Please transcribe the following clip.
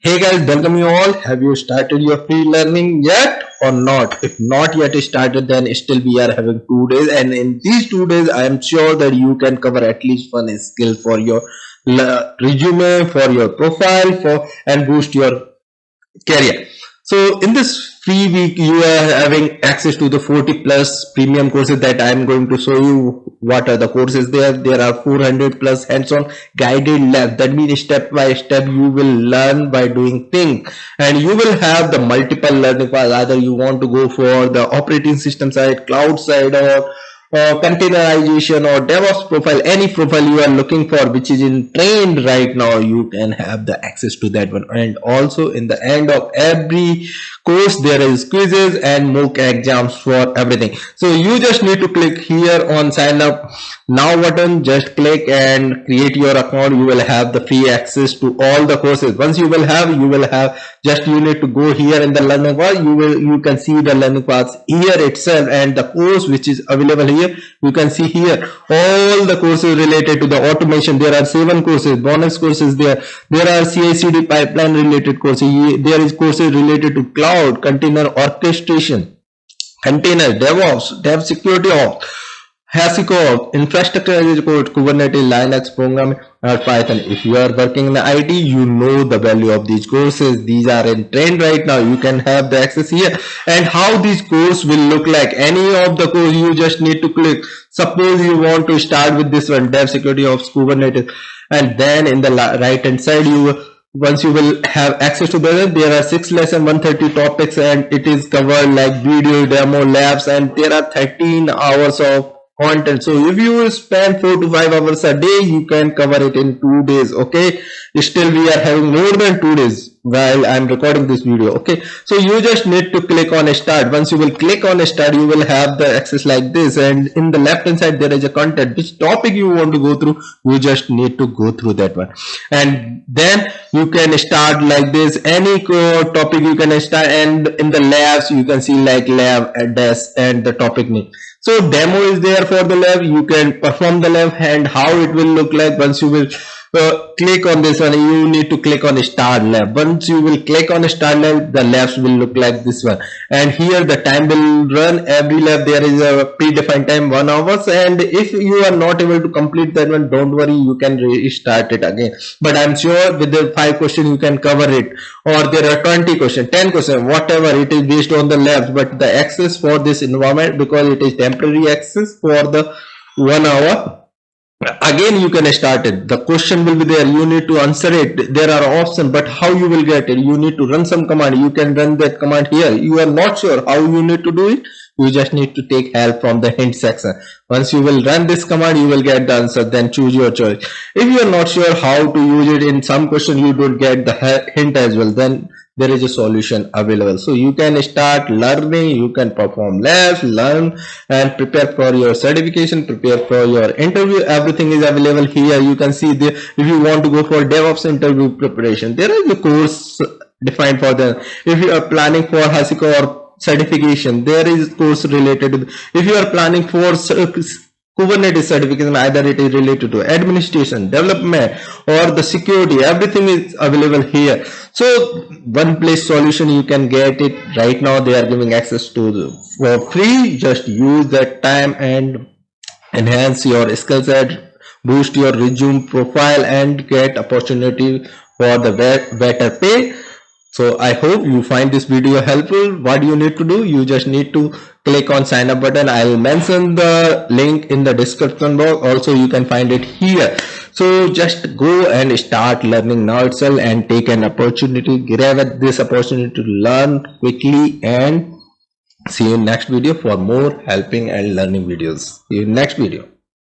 Hey guys, welcome you all. Have you started your free learning yet or not? If not yet started, then still we are having 2 days, and in these 2 days, I am sure that you can cover at least one skill for your resume, for your profile, for and boost your career. So in this free week, you are having access to the 40 plus premium courses that I am going to show you. What are the courses there? There are 400 plus hands-on guided labs. That means step by step you will learn by doing things, and you will have the multiple learning paths. Either you want to go for the operating system side, cloud side, or containerization or DevOps profile, any profile you are looking for which is in trend right now, you can have the access to that one. And also in the end of every course there is quizzes and mock exams for everything. So you just need to click here on sign up now button, just click and create your account. You will have the free access to all the courses. Once you will have just you need to go here in the learning path. You can see the learning paths here itself, and the course which is available here, you can see here all the courses related to the automation. There are 7 courses, bonus courses there are CI/CD pipeline related courses. There is courses related to cloud, container orchestration, container, DevOps, DevSecOps, Hashicorp, infrastructure as a code, Kubernetes, Linux, programming, or Python. If you are working in the IT, you know the value of these courses. These are in trend right now. You can have the access here. And how these courses will look like. Any of the course you just need to click. Suppose you want to start with this one, DevSecOps, Kubernetes, and then in the right hand side once you will have access to that, there are 6 lessons, 130 topics, and it is covered like video, demo, labs, and there are 13 hours of content. So if you will spend 4 to 5 hours a day, you can cover it in 2 days. Okay, still we are having more than 2 days while I'm recording this video. Okay, so you just need to click on start. Once you will click on start, you will have the access like this, and in the left hand side there is a content. Which topic you want to go through, you just need to go through that one, and then you can start like this. Any topic you can start, and in the labs you can see like lab address and the topic name. So demo is there for the lab. You can perform the lab and how it will look like. Once you will click on this one, you need to click on start lab. Once you will click on start lab, the labs will look like this one, and here the time will run. Every lab there is a predefined time, 1 hour, and if you are not able to complete that one, don't worry, you can restart it again. But I'm sure with the 5 questions you can cover it, or there are 20 questions, 10 questions, whatever, it is based on the labs. But the access for this environment, because it is temporary access for the 1 hour, again you can start it. The question will be there, you need to answer it. There are options, but how you will get it, you need to run some command. You can run that command here. You are not sure how you need to do it, you just need to take help from the hint section. Once you will run this command, you will get the answer. Then choose your choice. If you are not sure how to use it, in some question you don't get the hint as well, then there is a solution available. So you can start learning, you can perform labs, learn and prepare for your certification, prepare for your interview. Everything is available here. You can see the, if you want to go for DevOps interview preparation, there is a course defined for them. If you are planning for Hashicorp certification, there is course related to, if you are planning for Kubernetes certification, either it is related to administration, development, or the security, everything is available here. So one place solution, you can get it right now. They are giving access to for free. Just use that time and enhance your skill set, boost your resume profile, and get opportunity for the better pay. So I hope you find this video helpful. What you need to do, you just need to click on sign up button. I'll mention the link in the description box. Also you can find it here. So just go and start learning now itself and take an opportunity. Grab this opportunity to learn quickly, and see you in next video for more helping and learning videos. See you in next video.